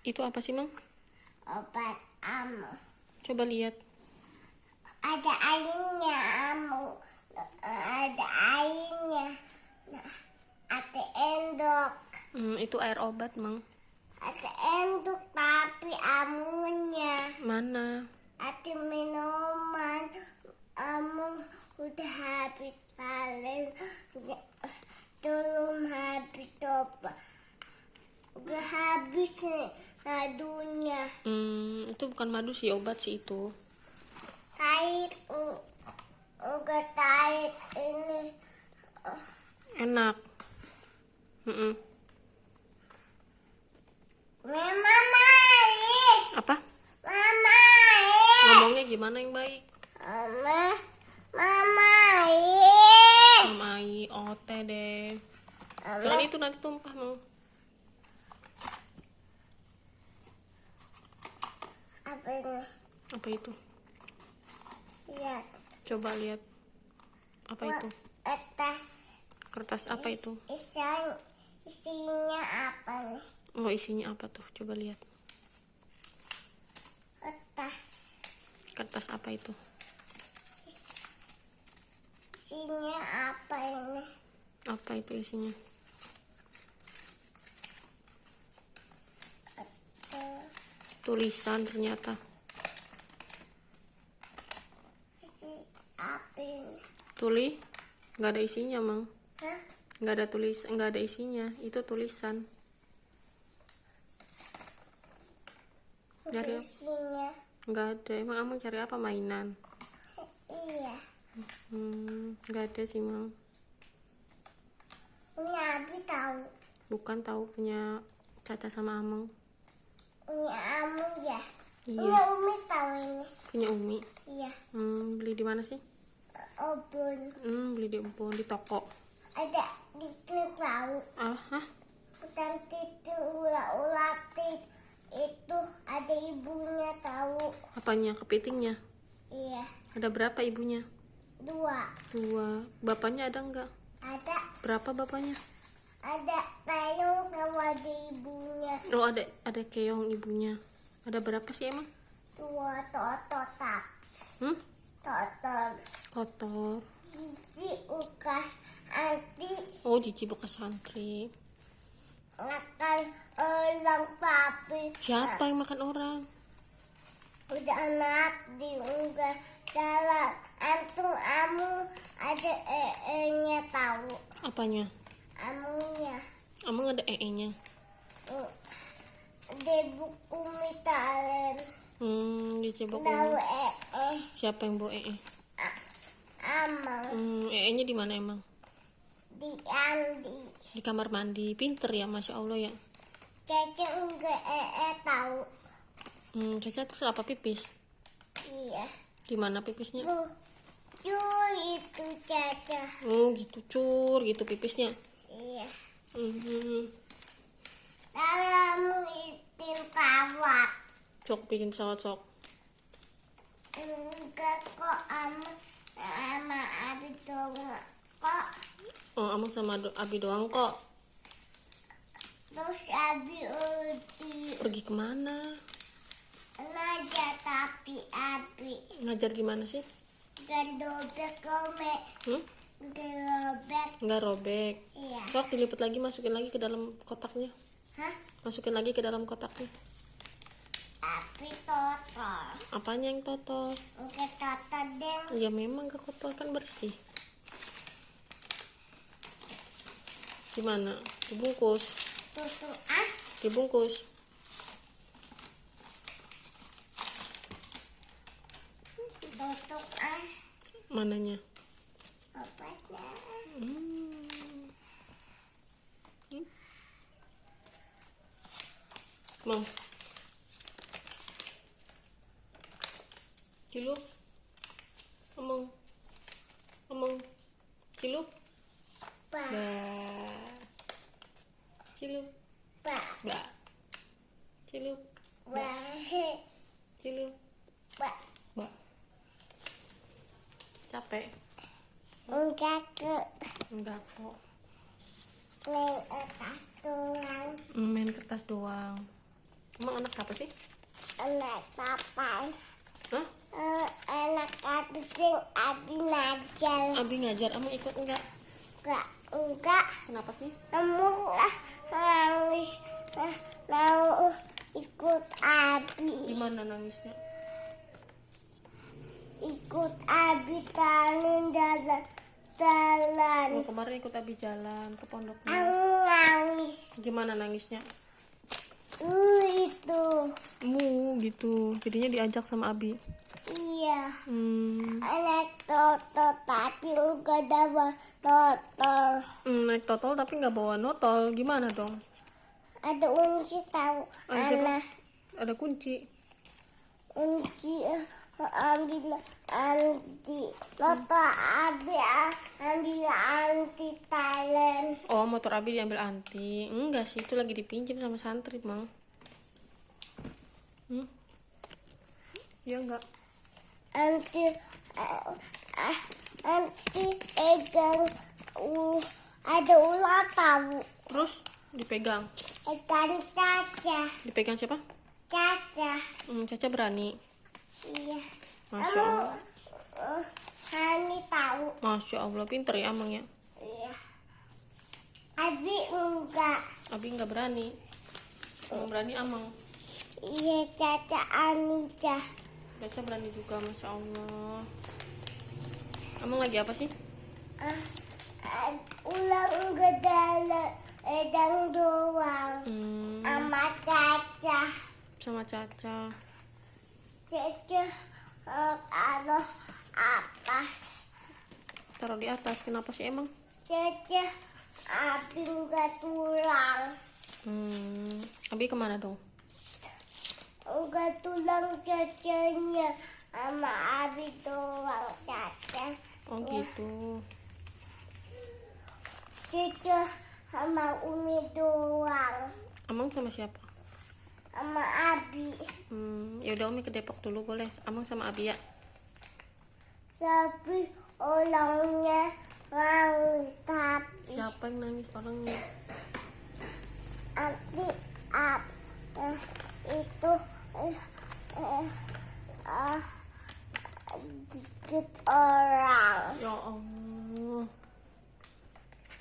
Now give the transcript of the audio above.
Itu apa sih, Mang? Obat amuk. Coba lihat. Ada airnya amuk. Ada airnya. Nah, ada endok. Itu air obat, Mang. Ada endok tapi amunya. Mana? Ada minuman. Amuk udah habis paling. Belum habis coba. Udah habis nih madunya. Itu bukan madu sih, obat sih itu. Tarik. Udah tarik ini. Enak. Mama. Apa? Mama. Ngomongnya gimana yang baik? Mama. Mamai, ote deh. Jangan itu nanti tumpah, Mang. Apa ini? Apa itu? Lihat. Coba lihat. Apa itu? Atas. Kertas apa itu? Isinya apa nih? Oh, isinya apa tuh? Coba lihat. Atas. Kertas apa itu? Isinya apa ini? Apa itu isinya? Tulisan ternyata. Isi apa ini? Tuli? Nggak ada isinya, Mang. Hah? Nggak ada isinya. Itu tulisan. Cari apa? Isinya. Nggak ada. Emang Amang cari apa? Mainan? Iya. Nggak ada sih, Mang. Punya Abi tahu. Bukan, tahu punya Caca sama Amang. Punya Amu ya. Iya. Punya Umi tahu ini. Punya Umi. Iya. Beli di mana sih? Obon. Beli di Ubon, di toko. Ada di sini tahu. Hah? Bukan itu ulat-ulat itu ada ibunya tahu. Apanya? Kepitingnya? Iya. Ada berapa ibunya? 2. Bapaknya ada nggak? Ada. Berapa bapaknya? Ada tayung sama ada ibunya. Oh, ada keong ibunya. Ada berapa sih emang? 2 totot tap. Totot. Kotor. Cici ukas anti Oh, Cici bekas santri. makan orang tapi. Siapa yang makan orang? Udah anak diunggah dalam antum amu ada nya tahu. Apanya? Amunya. Emang ada nya? Di buku mitalen. Dicebok Tahu Siapa yang bawa Amang nya di mana emang? di Andi. Di kamar mandi. Pinter ya, Masya Allah ya. Caca enggak tahu. Caca terus apa pipis? Iya. Di mana pipisnya? Lucu itu Caca. Gitu cur, gitu pipisnya. Iya. Dalammu itu kawat. Sok bikin pesawat sok. Enggak kok sama Abi dong kok. Oh, Amang sama Abi doang kok. Terus Abi udah Pergi kemana? ngajar tapi Abi Ngajar di mana sih? gak dobek kome. Nggak robek. Iya. Sok dilipat lagi, masukin lagi ke dalam kotaknya. Hah? Masukin lagi ke dalam kotaknya. Abi total. Apanya yang total? Enggak total deh. Ya memang gak kotor, kan bersih. Gimana? Dibungkus. Tutup Dibungkus. tutup Mananya? obatnya. Mau? Cilup? Omong. Cilup? Ba. Ba. Cilup? Ba. Ba. Cilup? Ba. Cilup? Ba. Ba. Capek? Enggak ke Enggak kok. main atas tulang. Main kertas doang. Emang anak siapa sih? Anak papa. Hah? Anak abi sing abi ngajar. Abi ngajar, emang ikut enggak? Enggak. Kenapa sih? Kamu nangis mau ikut abi. Gimana nangisnya? Ikut abi jalan. Oh, kemarin ikut Abi jalan ke pondoknya. Aku nangis. Gimana nangisnya? Itu. Gitu. Jadinya diajak sama Abi. Iya. Hmm. Naik total tapi enggak ada total. Naik totol tapi nggak bawa notol. Gimana dong? Ada kunci tahu. Ada siapa? Anak Ada kunci. kunci ambil anti. Total ambil anti talent. Oh, motor Abi diambil anti. Enggak sih, itu lagi dipinjam sama santri, Mang. Ya enggak. Anti pegang ada ular tahu. Terus dipegang. Ikan caca. Dipegang siapa? Caca. Caca berani. Iya. Masya Allah. Hani tahu. Masya Allah, pinter ya Amang ya. Iya. Abi enggak. Abi nggak berani. Yang berani Amang. Iya, Caca Anija. Caca berani juga, Masya Allah. Amang lagi apa sih? Ulang gedala edang doang. Sama Caca. Sama Caca. Caca taruh atas. Taruh di atas. Kenapa sih emang? Caca Abi enggak tulang. Abi kemana dong? Enggak tulang cacanya. Sama Abi doang Caca. Oh gitu. Caca sama Umi doang. Amang sama siapa? Sama Abi. Ya udah Umi ke Depok dulu boleh. Amang sama Abi ya. Tapi orangnya nangis. Tapi Siapa yang nangis orangnya? nanti itu dikit orang. Ya Allah.